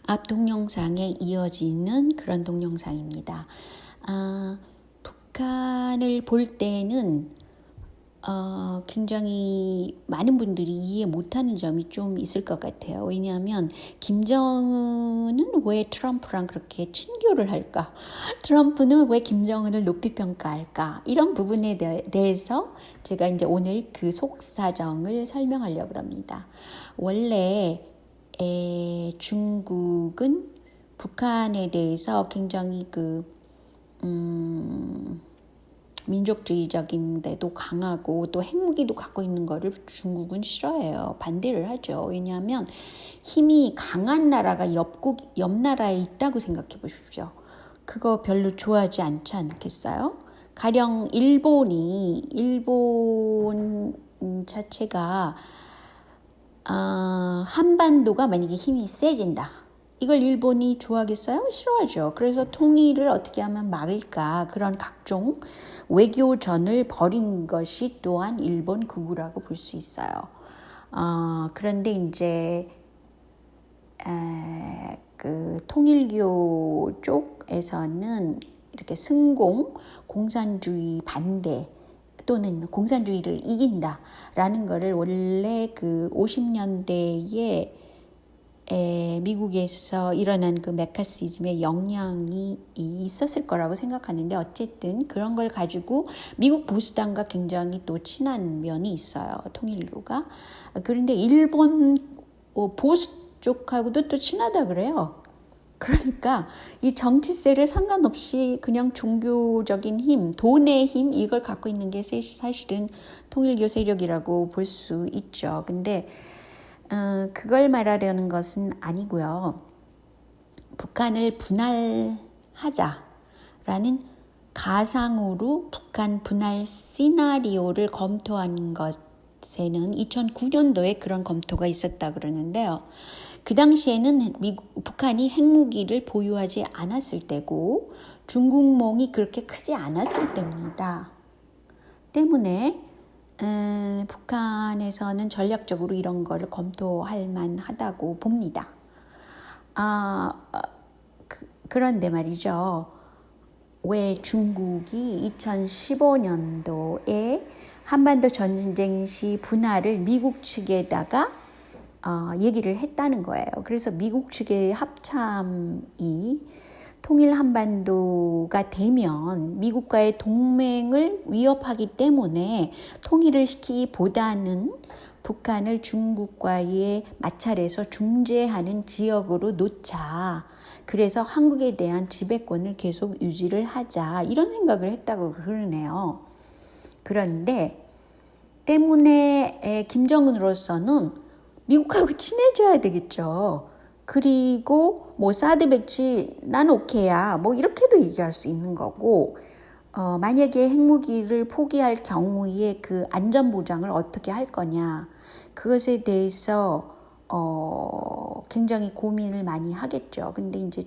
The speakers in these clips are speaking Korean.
앞 동영상에 이어지는 그런 동영상입니다. 북한을 볼 때는 굉장히 많은 분들이 이해 못하는 점이 좀 있을 것 같아요. 왜냐하면 김정은은 왜 트럼프랑 그렇게 친교를 할까? 트럼프는 왜 김정은을 높이 평가할까? 이런 부분에 대해서 제가 이제 오늘 그 속사정을 설명하려고 합니다. 원래 중국은 북한에 대해서 굉장히 민족주의적인데도 강하고 또 핵무기도 갖고 있는 거를 중국은 싫어해요. 반대를 하죠. 왜냐하면 힘이 강한 나라가 옆 나라에 있다고 생각해 보십시오. 그거 별로 좋아하지 않지 않겠어요? 가령 일본 자체가 한반도가 만약에 힘이 세진다. 이걸 일본이 좋아하겠어요? 싫어하죠. 그래서 통일을 어떻게 하면 막을까 그런 각종 외교전을 벌인 것이 또한 일본 극우라고 볼 수 있어요. 그런데 이제 그 통일교 쪽에서는 이렇게 승공, 공산주의 반대 또는 공산주의를 이긴다라는 거를 원래 그 50년대에 미국에서 일어난 그 메카시즘의 영향이 있었을 거라고 생각하는데 어쨌든 그런 걸 가지고 미국 보수당과 굉장히 또 친한 면이 있어요. 통일교가. 그런데 일본 보수 쪽하고도 또 친하다 그래요. 그러니까 이 정치세를 상관없이 그냥 종교적인 힘, 돈의 힘 이걸 갖고 있는 게 사실은 통일교 세력이라고 볼 수 있죠. 근데 그걸 말하려는 것은 아니고요. 북한을 분할하자라는 가상으로 북한 분할 시나리오를 검토한 것에는 2009년도에 그런 검토가 있었다 그러는데요. 그 당시에는 북한이 핵무기를 보유하지 않았을 때고 중국몽이 그렇게 크지 않았을 때입니다. 때문에 북한에서는 전략적으로 이런 거를 검토할 만하다고 봅니다. 그런데 말이죠. 왜 중국이 2015년도에 한반도 전쟁 시 분할을 미국 측에다가 얘기를 했다는 거예요. 그래서 미국 측의 합참이 통일 한반도가 되면 미국과의 동맹을 위협하기 때문에 통일을 시키기보다는 북한을 중국과의 마찰에서 중재하는 지역으로 놓자. 그래서 한국에 대한 지배권을 계속 유지를 하자. 이런 생각을 했다고 그러네요. 그런데 때문에 김정은으로서는 미국하고 친해져야 되겠죠. 그리고 뭐 사드 배치 난 오케이야. 뭐 이렇게도 얘기할 수 있는 거고 만약에 핵무기를 포기할 경우에 그 안전 보장을 어떻게 할 거냐. 그것에 대해서 굉장히 고민을 많이 하겠죠. 근데 이제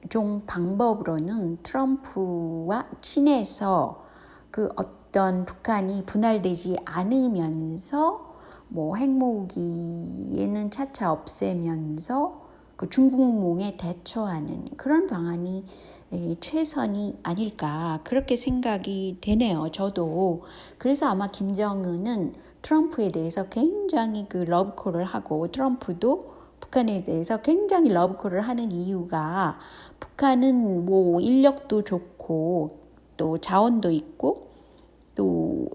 최종 방법으로는 트럼프와 친해서 그 어떤 북한이 분할되지 않으면서 뭐 핵무기에는 차차 없애면서 그 중국몽에 대처하는 그런 방안이 최선이 아닐까 그렇게 생각이 되네요. 저도. 그래서 아마 김정은은 트럼프에 대해서 굉장히 그 러브콜을 하고 트럼프도 북한에 대해서 굉장히 러브콜을 하는 이유가 북한은 뭐 인력도 좋고 또 자원도 있고 또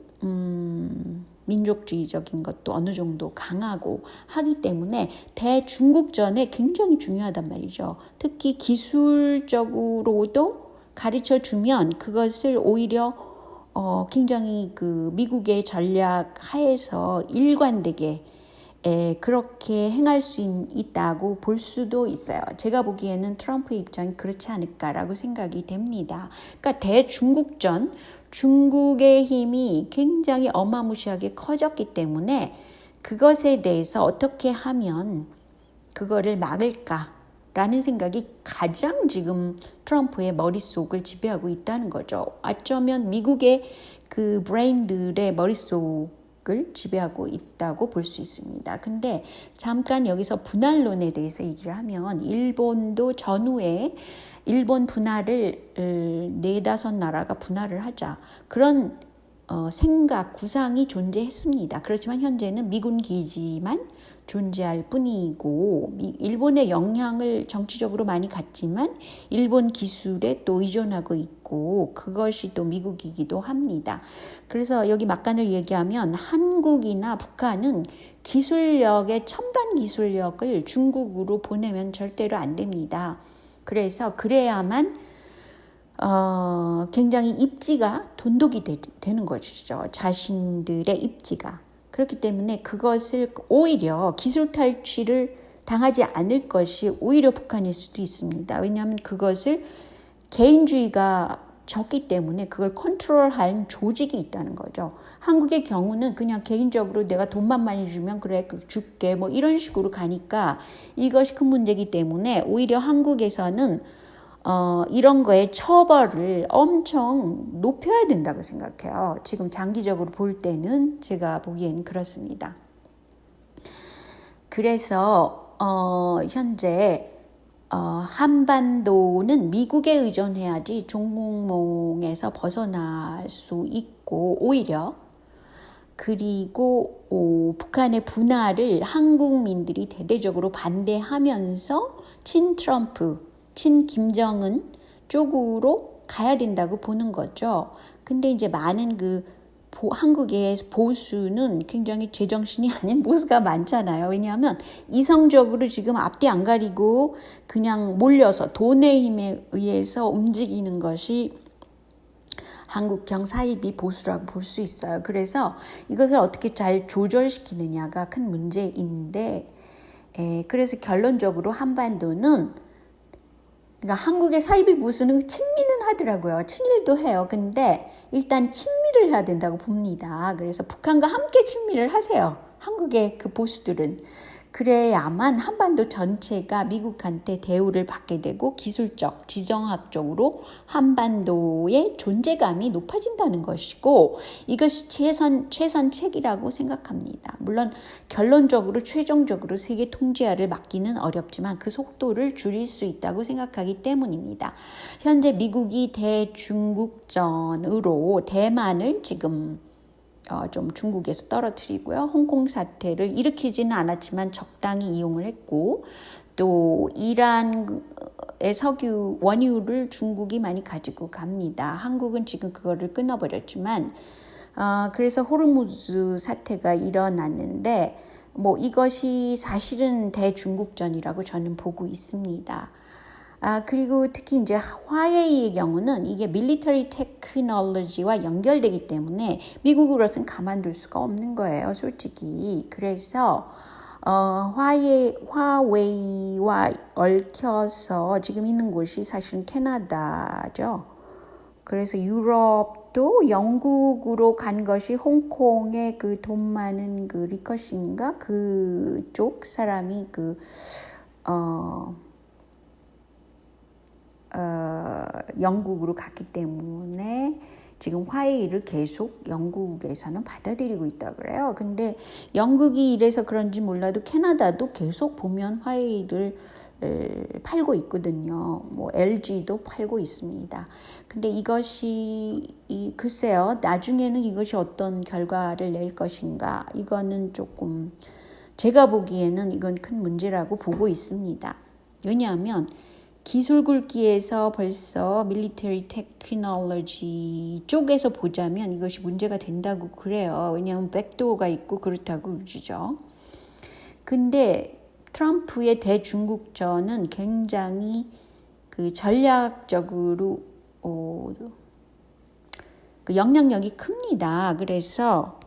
민족주의적인 것도 어느 정도 강하고 하기 때문에 대중국전에 굉장히 중요하단 말이죠. 특히 기술적으로도 가르쳐 주면 그것을 오히려 굉장히 그 미국의 전략 하에서 일관되게 그렇게 행할 수 있다고 볼 수도 있어요. 제가 보기에는 트럼프의 입장이 그렇지 않을까라고 생각이 됩니다. 그러니까 대중국전, 중국의 힘이 굉장히 어마무시하게 커졌기 때문에 그것에 대해서 어떻게 하면 그거를 막을까라는 생각이 가장 지금 트럼프의 머릿속을 지배하고 있다는 거죠. 어쩌면 미국의 그 브레인들의 머릿속을 전략을 지배하고 있다고 볼 수 있습니다. 근데 잠깐 여기서 분할론에 대해서 얘기를 하면 일본도 전후에 일본 분할을 4-5나라가 분할을 하자. 그런 생각, 구상이 존재했습니다. 그렇지만 현재는 미군 기지만 존재할 뿐이고 일본의 영향을 정치적으로 많이 갖지만 일본 기술에 또 의존하고 있고 그것이 또 미국이기도 합니다. 그래서 여기 막간을 얘기하면 한국이나 북한은 기술력의 첨단 기술력을 중국으로 보내면 절대로 안 됩니다. 그래서 그래야만 굉장히 입지가 돈독이 되는 것이죠. 자신들의 입지가. 그렇기 때문에 그것을 오히려 기술 탈취를 당하지 않을 것이 오히려 북한일 수도 있습니다. 왜냐하면 그것을 개인주의가 적기 때문에 그걸 컨트롤할 조직이 있다는 거죠. 한국의 경우는 그냥 개인적으로 내가 돈만 많이 주면 그래 줄게 뭐 이런 식으로 가니까 이것이 큰 문제이기 때문에 오히려 한국에서는 이런 거에 처벌을 엄청 높여야 된다고 생각해요. 지금 장기적으로 볼 때는 제가 보기에는 그렇습니다. 그래서 현재 한반도는 미국에 의존해야지 종몽에서 벗어날 수 있고 오히려 그리고 북한의 분할을 한국민들이 대대적으로 반대하면서 친트럼프 친 김정은 쪽으로 가야 된다고 보는 거죠. 근데 이제 많은 한국의 보수는 굉장히 제정신이 아닌 보수가 많잖아요. 왜냐하면 이성적으로 지금 앞뒤 안 가리고 그냥 몰려서 돈의 힘에 의해서 움직이는 것이 한국형 사이비 보수라고 볼 수 있어요. 그래서 이것을 어떻게 잘 조절시키느냐가 큰 문제인데 그래서 결론적으로 한반도는 그러니까 한국의 사이비 보수는 친미는 하더라고요. 친일도 해요. 근데 일단 친미를 해야 된다고 봅니다. 그래서 북한과 함께 친미를 하세요. 한국의 그 보수들은. 그래야만 한반도 전체가 미국한테 대우를 받게 되고 기술적, 지정학적으로 한반도의 존재감이 높아진다는 것이고 이것이 최선책이라고 생각합니다. 물론 결론적으로 최종적으로 세계 통제하를 막기는 어렵지만 그 속도를 줄일 수 있다고 생각하기 때문입니다. 현재 미국이 대중국전으로 대만을 지금 좀 중국에서 떨어뜨리고요. 홍콩 사태를 일으키지는 않았지만 적당히 이용을 했고 또 이란의 석유 원유를 중국이 많이 가지고 갑니다. 한국은 지금 그거를 끊어버렸지만 그래서 호르무즈 사태가 일어났는데 뭐 이것이 사실은 대중국전이라고 저는 보고 있습니다. 그리고 특히 이제 화웨이의 경우는 이게 밀리터리 테크놀로지와 연결되기 때문에 미국으로서는 가만둘 수가 없는 거예요, 솔직히. 그래서 화웨이와 얽혀서 지금 있는 곳이 사실은 캐나다죠. 그래서 유럽도 영국으로 간 것이 홍콩의 그 돈 많은 그 리커신가 그쪽 사람이 영국으로 갔기 때문에 지금 화웨이를 계속 영국에서는 받아들이고 있다고 그래요. 근데 영국이 이래서 그런지 몰라도 캐나다도 계속 보면 화웨이를 팔고 있거든요. 뭐 LG도 팔고 있습니다. 근데 이것이 글쎄요. 나중에는 이것이 어떤 결과를 낼 것인가. 이거는 조금 제가 보기에는 이건 큰 문제라고 보고 있습니다. 왜냐하면 기술 굴기에서 벌써 밀리터리 테크놀로지 쪽에서 보자면 이것이 문제가 된다고 그래요. 왜냐하면 백도어가 있고 그렇다고 그러죠. 근데 트럼프의 대중국전은 굉장히 그 전략적으로 그 영향력이 큽니다. 그래서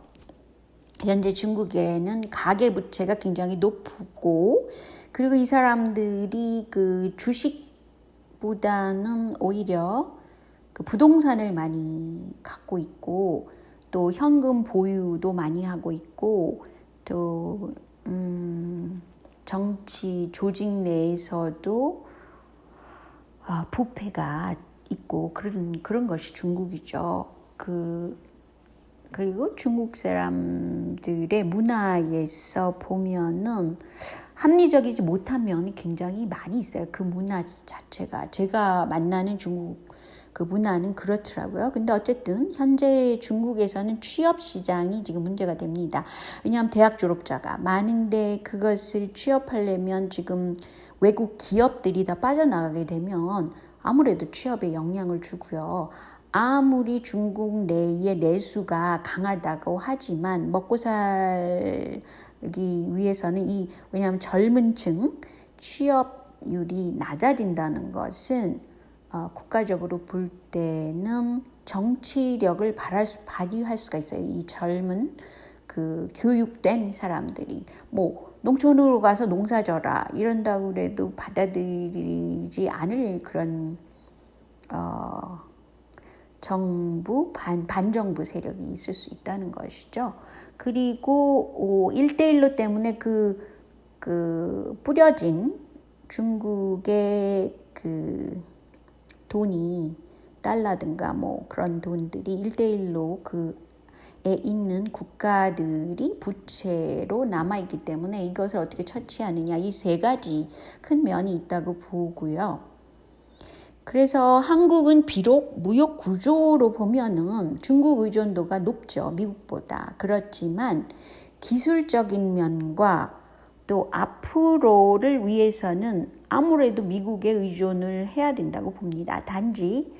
현재 중국에는 가계부채가 굉장히 높고 그리고 이 사람들이 그 주식보다는 오히려 그 부동산을 많이 갖고 있고 또 현금 보유도 많이 하고 있고 또 정치 조직 내에서도 부패가 있고 그런 것이 중국이죠. 그리고 중국 사람들의 문화에서 보면은 합리적이지 못한 면이 굉장히 많이 있어요. 그 문화 자체가. 제가 만나는 중국 그 문화는 그렇더라고요. 근데 어쨌든 현재 중국에서는 취업 시장이 지금 문제가 됩니다. 왜냐하면 대학 졸업자가 많은데 그것을 취업하려면 지금 외국 기업들이 다 빠져나가게 되면 아무래도 취업에 영향을 주고요. 아무리 중국 내의 내수가 강하다고 하지만 먹고 살기 위해서는 왜냐하면 젊은 층 취업률이 낮아진다는 것은 국가적으로 볼 때는 정치력을 발휘할 수가 있어요. 이 젊은 그 교육된 사람들이 뭐 농촌으로 가서 농사져라 이런다고 그래도 받아들이지 않을 그런 정부 반정부 세력이 있을 수 있다는 것이죠. 그리고 1대1로 때문에 그 뿌려진 중국의 그 돈이 달러든가 뭐 그런 돈들이 1대1로 그에 있는 국가들이 부채로 남아있기 때문에 이것을 어떻게 처치하느냐 이 세 가지 큰 면이 있다고 보고요. 그래서 한국은 비록 무역 구조로 보면은 중국 의존도가 높죠. 미국보다. 그렇지만 기술적인 면과 또 앞으로를 위해서는 아무래도 미국에 의존을 해야 된다고 봅니다. 단지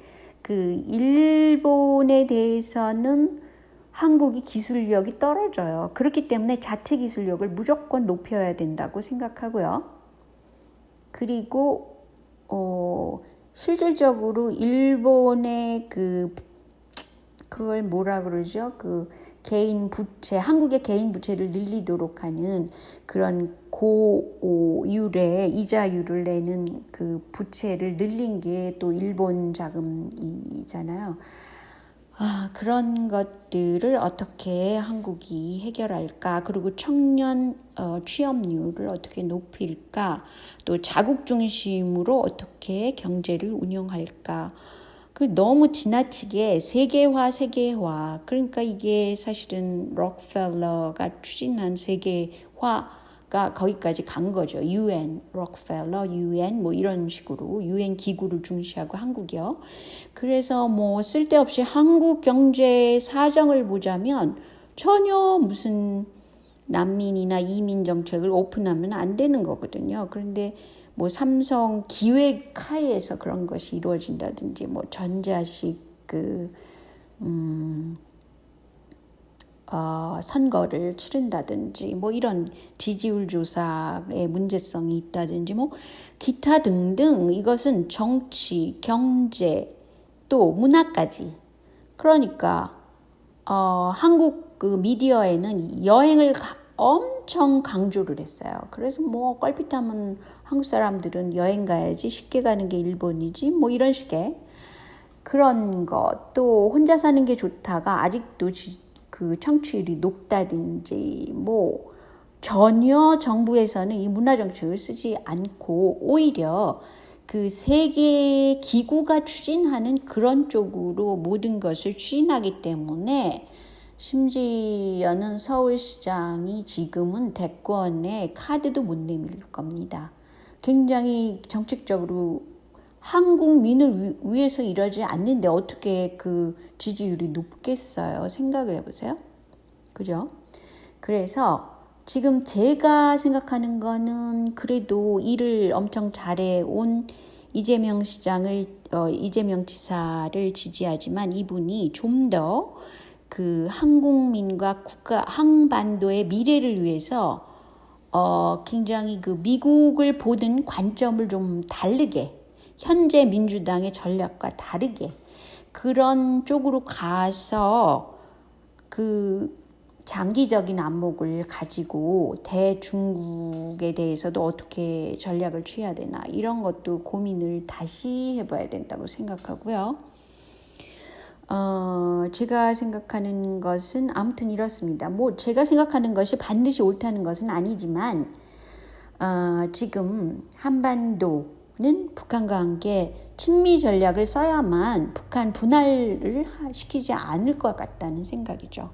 그 일본에 대해서는 한국이 기술력이 떨어져요. 그렇기 때문에 자체 기술력을 무조건 높여야 된다고 생각하고요. 그리고 실질적으로 일본의 그걸 뭐라 그러죠? 그 개인 부채, 한국의 개인 부채를 늘리도록 하는 그런 고율의 이자율을 내는 그 부채를 늘린 게 또 일본 자금이잖아요. 그런 것들을 어떻게 한국이 해결할까? 그리고 청년 취업률을 어떻게 높일까? 또 자국 중심으로 어떻게 경제를 운영할까? 너무 지나치게 세계화 그러니까 이게 사실은 록펠러가 추진한 세계화가 거기까지 간 거죠. UN, 록펠러, UN 뭐 이런 식으로 UN 기구를 중시하고 한국이요. 그래서 뭐 쓸데없이 한국 경제 사정을 보자면 전혀 무슨 난민이나 이민 정책을 오픈하면 안 되는 거거든요. 그런데 뭐 삼성 기획하에서 그런 것이 이루어진다든지 뭐 전자식 선거를 치른다든지 뭐 이런 지지율 조사의 문제성이 있다든지 뭐 기타 등등 이것은 정치, 경제 또 문화까지 그러니까 한국 그 미디어에는 여행을 엄청 강조를 했어요. 그래서 뭐 껄핏하면 한국 사람들은 여행 가야지 쉽게 가는 게 일본이지 뭐 이런 식의 그런 것 또 혼자 사는 게 좋다가 아직도 그 청취율이 높다든지 뭐 전혀 정부에서는 이 문화 정책을 쓰지 않고 오히려 그 세계 기구가 추진하는 그런 쪽으로 모든 것을 추진하기 때문에 심지어는 서울시장이 지금은 대권에 카드도 못 내밀 겁니다. 굉장히 정책적으로 한국민을 위해서 이러지 않는데 어떻게 그 지지율이 높겠어요? 생각을 해보세요. 그죠? 그래서 지금 제가 생각하는 거는 그래도 일을 엄청 잘해온 이재명 지사를 지지하지만 이분이 좀 더 그 한국민과 한반도의 미래를 위해서 굉장히 그 미국을 보는 관점을 좀 다르게 현재 민주당의 전략과 다르게 그런 쪽으로 가서 그 장기적인 안목을 가지고 대중국에 대해서도 어떻게 전략을 취해야 되나 이런 것도 고민을 다시 해봐야 된다고 생각하고요. 제가 생각하는 것은 아무튼 이렇습니다. 뭐 제가 생각하는 것이 반드시 옳다는 것은 아니지만 지금 한반도 북한과 함께 친미 전략을 써야만 북한 분할을 시키지 않을 것 같다는 생각이죠.